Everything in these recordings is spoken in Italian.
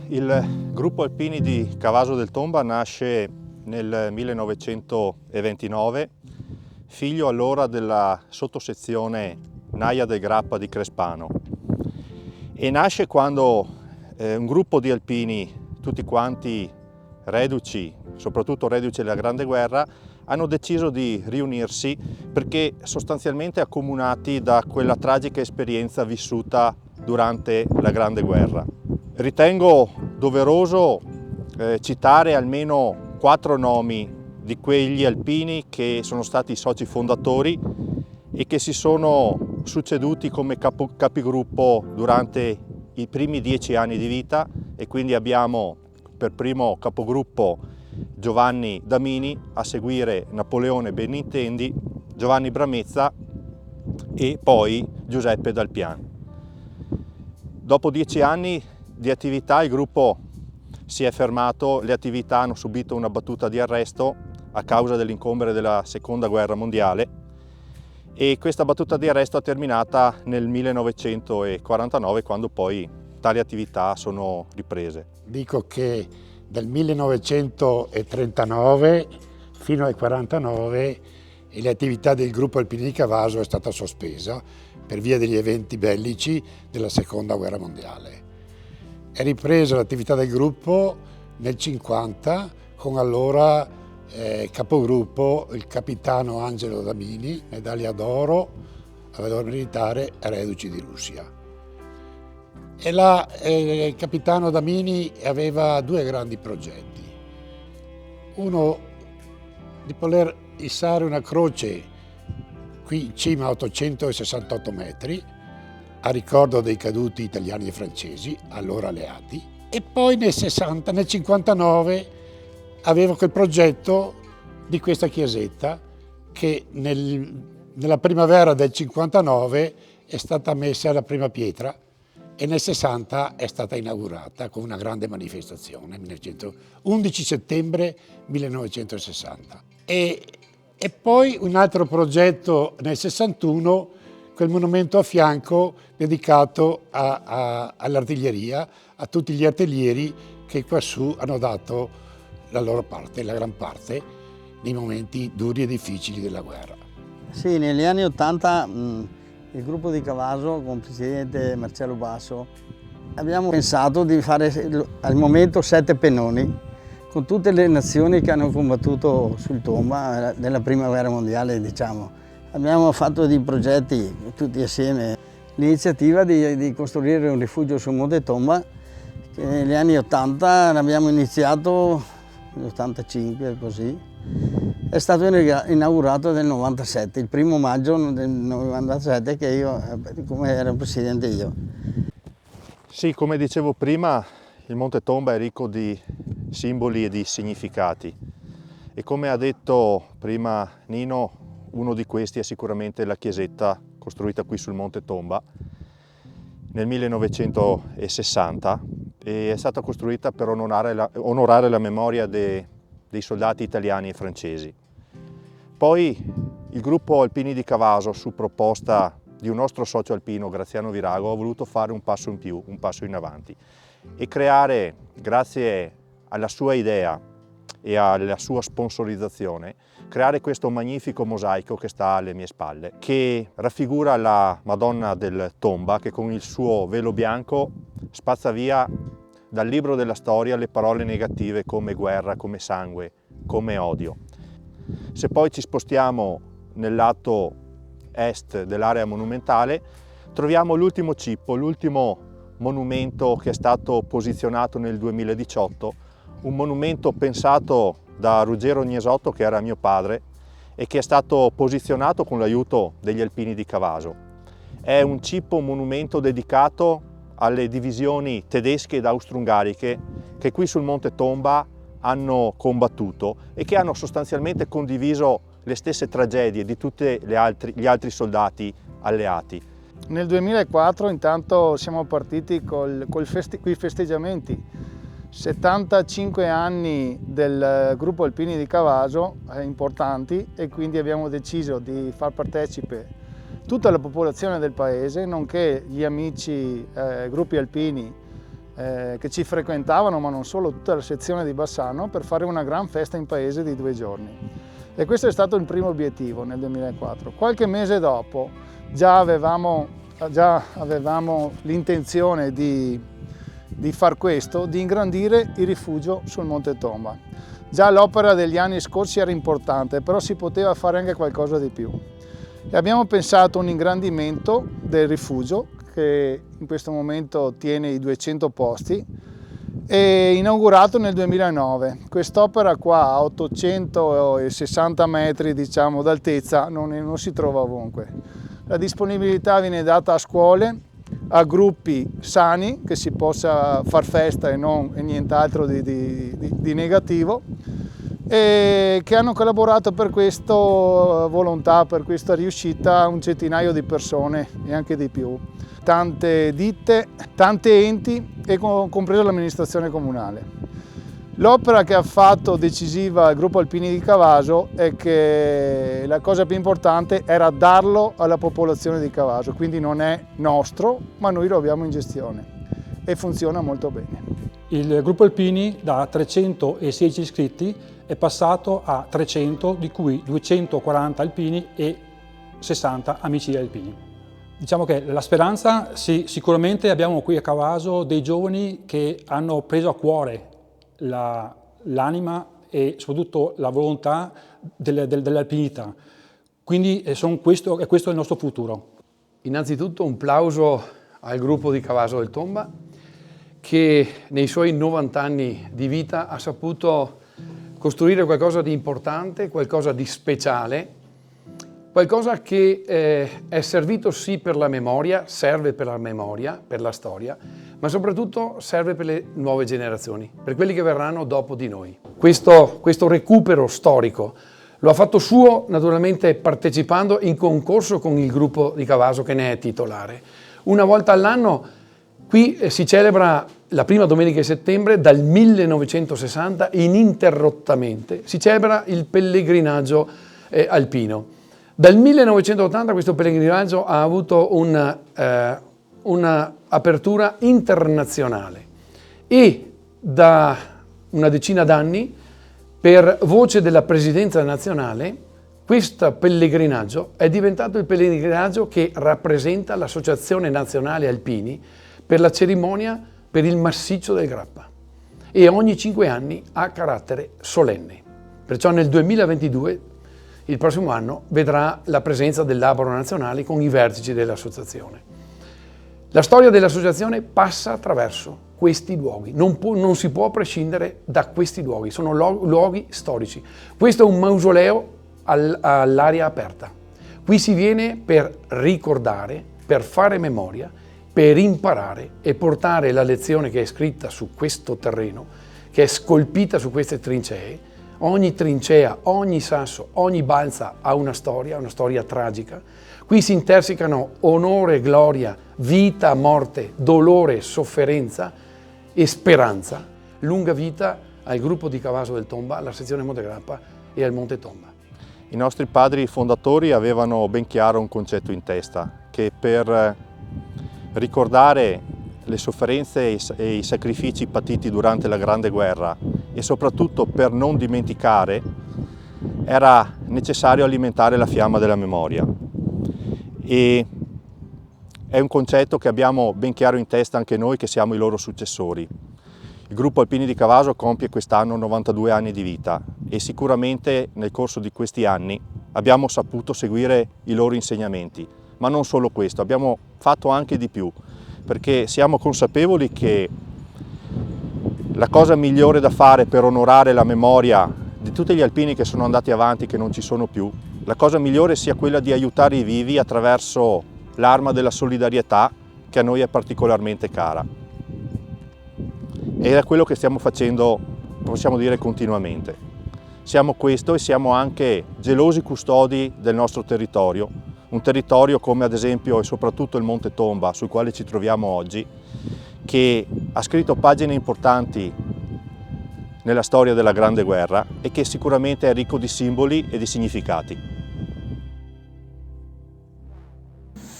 Il gruppo alpini di Cavaso del Tomba nasce nel 1929, figlio allora della sottosezione Naia del Grappa di Crespano, e nasce quando un gruppo di alpini, tutti quanti reduci, soprattutto reduci della Grande Guerra, hanno deciso di riunirsi perché sostanzialmente accomunati da quella tragica esperienza vissuta durante la Grande Guerra. Ritengo doveroso citare almeno 4 nomi di quegli alpini che sono stati i soci fondatori e che si sono succeduti come capigruppo durante i primi 10 anni di vita, e quindi abbiamo per primo capogruppo Giovanni Damini, a seguire Napoleone Benintendi, Giovanni Bramezza e poi Giuseppe Dalpian. Dopo 10 anni di attività il gruppo si è fermato, le attività hanno subito una battuta di arresto a causa dell'incombere della Seconda Guerra Mondiale, e questa battuta di arresto è terminata nel 1949, quando poi tali attività sono riprese. Dico che dal 1939 fino al 1949 l'attività del gruppo alpini di Cavaso è stata sospesa per via degli eventi bellici della Seconda Guerra Mondiale. È ripresa l'attività del gruppo nel 1950 con allora capogruppo il capitano Angelo Damini, medaglia d'oro a valore militare, reduci di Russia. E là il capitano Damini aveva 2 grandi progetti. Uno di poter issare una croce qui in cima a 868 metri, a ricordo dei caduti italiani e francesi, allora alleati, e poi nel 59 avevo quel progetto di questa chiesetta che nella primavera del 59 è stata messa la prima pietra e nel 60 è stata inaugurata con una grande manifestazione, 11 settembre 1960. E poi un altro progetto nel 61, quel monumento a fianco dedicato all'artiglieria, a tutti gli artiglieri che quassù hanno dato la loro parte, la gran parte, nei momenti duri e difficili della guerra. Sì, negli anni '80 il gruppo di Cavaso con il presidente Marcello Basso abbiamo pensato di fare al momento 7 pennoni con tutte le nazioni che hanno combattuto sul Tomba nella prima guerra mondiale, diciamo. Abbiamo fatto dei progetti tutti assieme, l'iniziativa di costruire un rifugio sul Monte Tomba, che negli anni '80 l'abbiamo iniziato nell'85 così. È stato inaugurato nel 97, il 1° maggio del 97, che io, come ero presidente io. Sì, come dicevo prima, il Monte Tomba è ricco di simboli e di significati, e come ha detto prima Nino, uno di questi è sicuramente la chiesetta costruita qui sul Monte Tomba nel 1960, e è stata costruita per onorare la memoria dei soldati italiani e francesi. Poi il gruppo Alpini di Cavaso, su proposta di un nostro socio alpino, Graziano Virago, ha voluto fare un passo in più, un passo in avanti, e creare, grazie alla sua idea e alla sua sponsorizzazione, creare questo magnifico mosaico che sta alle mie spalle, che raffigura la Madonna del Tomba, che con il suo velo bianco spazza via dal libro della storia le parole negative come guerra, come sangue, come odio. Se poi ci spostiamo nel lato est dell'area monumentale, troviamo l'ultimo cippo, l'ultimo monumento che è stato posizionato nel 2018, un monumento pensato da Ruggero Gnesotto, che era mio padre, e che è stato posizionato con l'aiuto degli alpini di Cavaso. È un cippo monumento dedicato alle divisioni tedesche ed austro-ungariche che qui sul Monte Tomba hanno combattuto e che hanno sostanzialmente condiviso le stesse tragedie di tutti gli altri soldati alleati. Nel 2004 intanto siamo partiti con i festeggiamenti, 75 anni del gruppo Alpini di Cavaso, importanti, e quindi abbiamo deciso di far partecipe tutta la popolazione del paese, nonché gli amici gruppi alpini che ci frequentavano, ma non solo, tutta la sezione di Bassano, per fare una gran festa in paese di 2 giorni. E questo è stato il primo obiettivo nel 2004. Qualche mese dopo già avevamo l'intenzione di far questo, di ingrandire il rifugio sul Monte Tomba. Già l'opera degli anni scorsi era importante, però si poteva fare anche qualcosa di più. E abbiamo pensato a un ingrandimento del rifugio, che in questo momento tiene i 200 posti, e inaugurato nel 2009. Quest'opera qua a 860 metri, diciamo, d'altezza non si trova ovunque. La disponibilità viene data a scuole, a gruppi sani, che si possa far festa e nient'altro di negativo, e che hanno collaborato per questa volontà, per questa riuscita, un centinaio di persone e anche di più. Tante ditte, tanti enti e compreso l'amministrazione comunale. L'opera che ha fatto decisiva il gruppo Alpini di Cavaso è che la cosa più importante era darlo alla popolazione di Cavaso, quindi non è nostro, ma noi lo abbiamo in gestione e funziona molto bene. Il gruppo Alpini da 316 iscritti è passato a 300, di cui 240 alpini e 60 amici alpini. Diciamo che la speranza, sì, sicuramente abbiamo qui a Cavaso dei giovani che hanno preso a cuore l'anima e soprattutto la volontà dell'alpinità. Quindi questo è il nostro futuro. Innanzitutto un plauso al gruppo di Cavaso del Tomba, che nei suoi 90 anni di vita ha saputo costruire qualcosa di importante, qualcosa di speciale, qualcosa che è servito sì per la memoria, serve per la memoria, per la storia, ma soprattutto serve per le nuove generazioni, per quelli che verranno dopo di noi. Questo recupero storico lo ha fatto suo naturalmente partecipando in concorso con il gruppo di Cavaso che ne è titolare. Una volta all'anno qui si celebra la prima domenica di settembre dal 1960 ininterrottamente, si celebra il pellegrinaggio alpino. Dal 1980 questo pellegrinaggio ha avuto un'apertura internazionale e da una decina d'anni, per voce della Presidenza nazionale, questo pellegrinaggio è diventato il pellegrinaggio che rappresenta l'Associazione Nazionale Alpini per la cerimonia per il massiccio del Grappa e ogni 5 anni ha carattere solenne. Perciò nel 2022, il prossimo anno, vedrà la presenza del Labro Nazionale con i vertici dell'associazione. La storia dell'associazione passa attraverso questi luoghi, non si può prescindere da questi luoghi, sono luoghi storici. Questo è un mausoleo all'aria aperta. Qui si viene per ricordare, per fare memoria, per imparare e portare la lezione che è scritta su questo terreno, che è scolpita su queste trincee. Ogni trincea, ogni sasso, ogni balza ha una storia tragica. Qui si intersecano onore, gloria, vita, morte, dolore, sofferenza e speranza. Lunga vita al gruppo di Cavaso del Tomba, alla sezione Monte Grappa e al Monte Tomba. I nostri padri fondatori avevano ben chiaro un concetto in testa, che per ricordare le sofferenze e i sacrifici patiti durante la Grande Guerra e soprattutto per non dimenticare, era necessario alimentare la fiamma della memoria. E è un concetto che abbiamo ben chiaro in testa anche noi che siamo i loro successori. Il gruppo Alpini di Cavaso compie quest'anno 92 anni di vita e sicuramente nel corso di questi anni abbiamo saputo seguire i loro insegnamenti. Ma non solo questo, abbiamo fatto anche di più, perché siamo consapevoli che la cosa migliore da fare per onorare la memoria di tutti gli alpini che sono andati avanti, che non ci sono più, la cosa migliore sia quella di aiutare i vivi attraverso l'arma della solidarietà, che a noi è particolarmente cara. Ed è quello che stiamo facendo, possiamo dire, continuamente. Siamo questo e siamo anche gelosi custodi del nostro territorio, un territorio come ad esempio e soprattutto il Monte Tomba, sul quale ci troviamo oggi, che ha scritto pagine importanti nella storia della Grande Guerra e che sicuramente è ricco di simboli e di significati.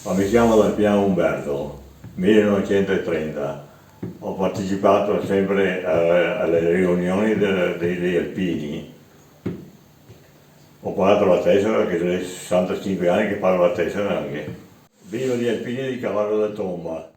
Mi chiamo Lampiano Umberto, 1930. Ho partecipato sempre alle riunioni degli alpini. Ho pagato la tessera, che sono 65 anni che pago la tessera anche. Viva gli alpini di Cavallo da Tomba!